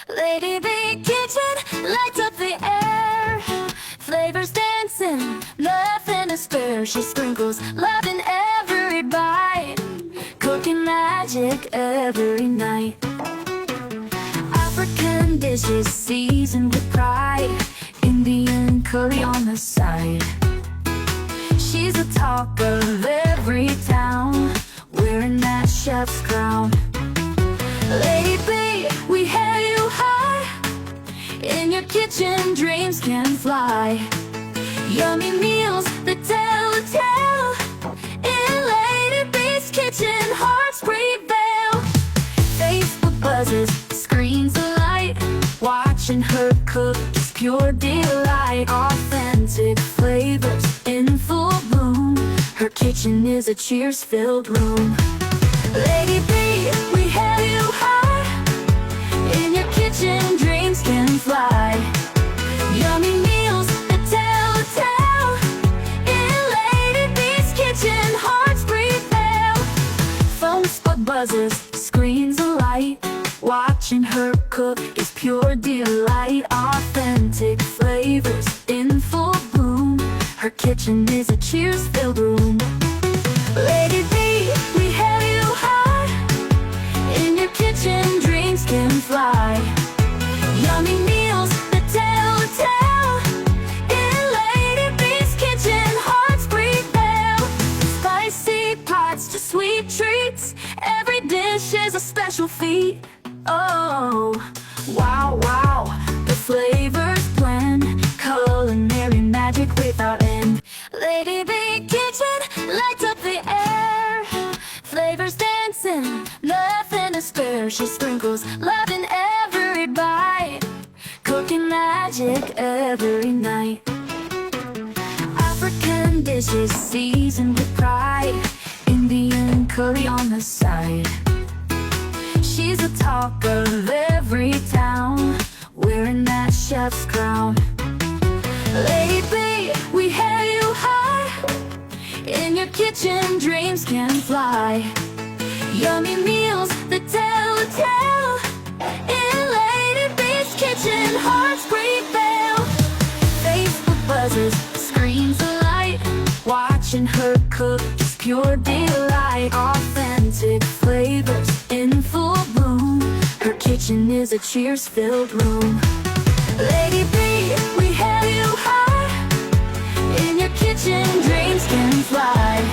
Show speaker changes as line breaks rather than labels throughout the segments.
Lady B kitchen lights up the air. Flavors dancing, nothing to spare. She sprinkles love in every bite, cooking magic every night. African dishes seasoned with pride, Indian curry on the side. She's the talk of every town, wearing that chef's crown. Lady B, we hail you high. In your kitchen, dreams can fly. Yummy meals that tell a tale. In Lady B's kitchen, hearts prevail. Facebook buzzes, screens alight. Watching her cook is pure delight. Authentic flavors in full bloom. Her kitchen is a cheers-filled room. Lady B, we hail you high. In your kitchen, dreams can fly. Yummy meals that tell a tale. In Lady B's kitchen, hearts prevail. Phone spot buzzes, screens alight. Watching her cook is pure delight. Authentic flavors in full bloom. Her kitchen is a cheers-filled room. Lady B, we hail you high. In your kitchen, dreams can fly. Yummy meals that tell a tale. In Lady B's kitchen, hearts prevail. Spicy pots to sweet treats, every dish is a special feat. Oh, wow, wow, the flavors blend, culinary magic without end. Lady B kitchen lights up the air. Flavors dancing, nothing to spare. She sprinkles love in every bite, cooking magic every night. African dishes seasoned with pride, Indian curry on the side. She's the talk of every town, wearing that chef's crown. Lady B, we hail you high. In your kitchen, dreams can fly. Yummy meals that tell a tale. In Lady B's kitchen, hearts prevail. Facebook buzzes, screens alight. Watching her cook is pure delight. Authentic flavors in full bloom. Her kitchen is a cheers-filled room. Lady B, we hail you high. In your kitchen, dreams can fly.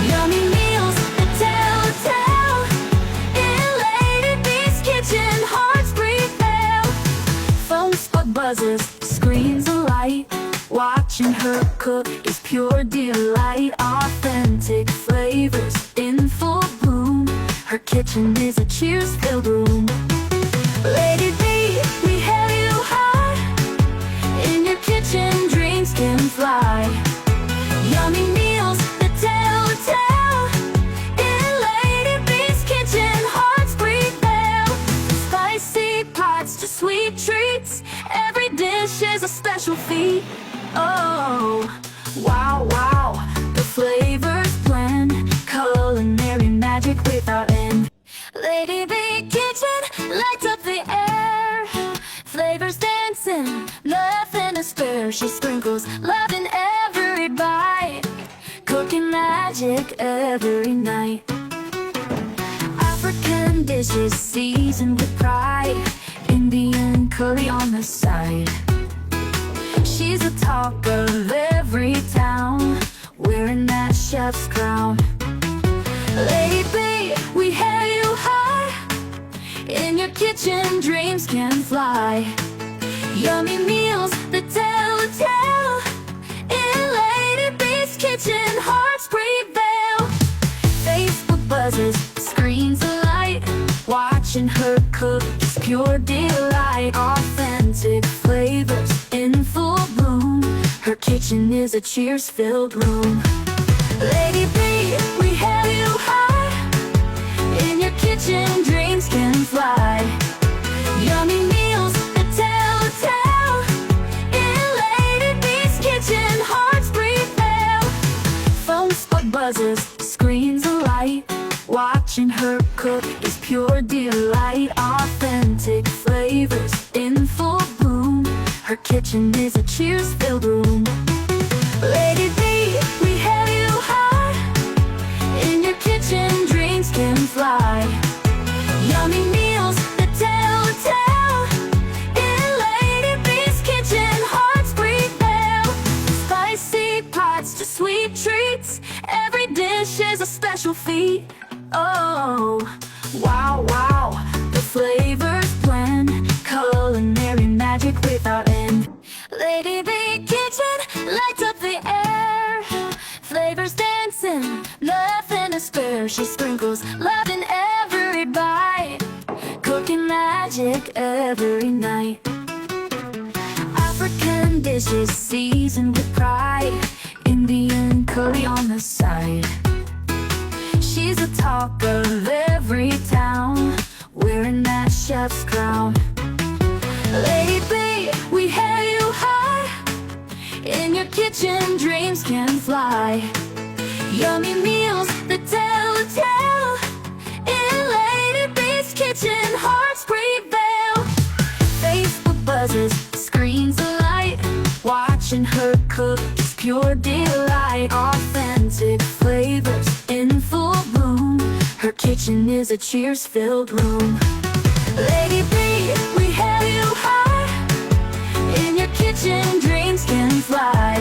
Yummy meals that tell a tale. In Lady B's kitchen, hearts prevail. Phone spot buzzes, screens alight. Watching her cook is pure delight. Authentic flavors in full bloom. Her kitchen is a cheers-filled room. Lady B, we hail you high. In your kitchen, dreams can fly. Yummy meals that tell a tale. In Lady B's kitchen, hearts prevail. Spicy pots to sweet treats, every dish is a special feat. Oh, wow, wow, the flavors blend, culinary magic without end. Lady B kitchen lights up the air. Flavors dancing, nothing to spare. She sprinkles love in every bite, cooking magic every night. African dishes seasoned with pride, Indian curry on the side. She's the talk of every town, wearing that chef's crown. Lady B, we hail you high. In your kitchen, dreams can fly. Yummy meals that tell a tale. In Lady B's kitchen, hearts prevail. Facebook buzzes, screens alight. Watching her cook is pure delight. Authentic flavors in full bloom. Her kitchen is a cheers-filled room. Lady B, we hail you high. In your kitchen, dreams can fly. Yummy meals that tell a tale. In Lady B's kitchen, hearts prevail. Phone spot buzzes, screens alight. Watching her cook is pure delight. Authentic flavor flavors in full bloom. Her kitchen is a cheers-filled room. Lady B, we have you high. In your kitchen, dreams can fly. Yummy meals that tell a tale. In Lady B's kitchen, hearts prevail. Spicy pots to sweet treats. Every dish is a special feat. Oh, wow, wow, the flavors blend. Culinary magic without end. Lady B kitchen lights up the air. Flavors dancing, nothing to spare. She sprinkles love in every bite, cooking magic every night. African dishes seasoned with pride, Indian curry on the side. She's the talk of every town, wearing that chef's crown. Lady B, we hail you high. In your kitchen, dreams can fly. Yummy meals that tell a tale. In Lady B's kitchen, hearts prevail. Facebook buzzes, screens alight. Watching her cook is pure delight. Authentic flavors in full bloom. Her kitchen is a cheers-filled room. Lady B, we hail you high. In your kitchen, dreams can fly.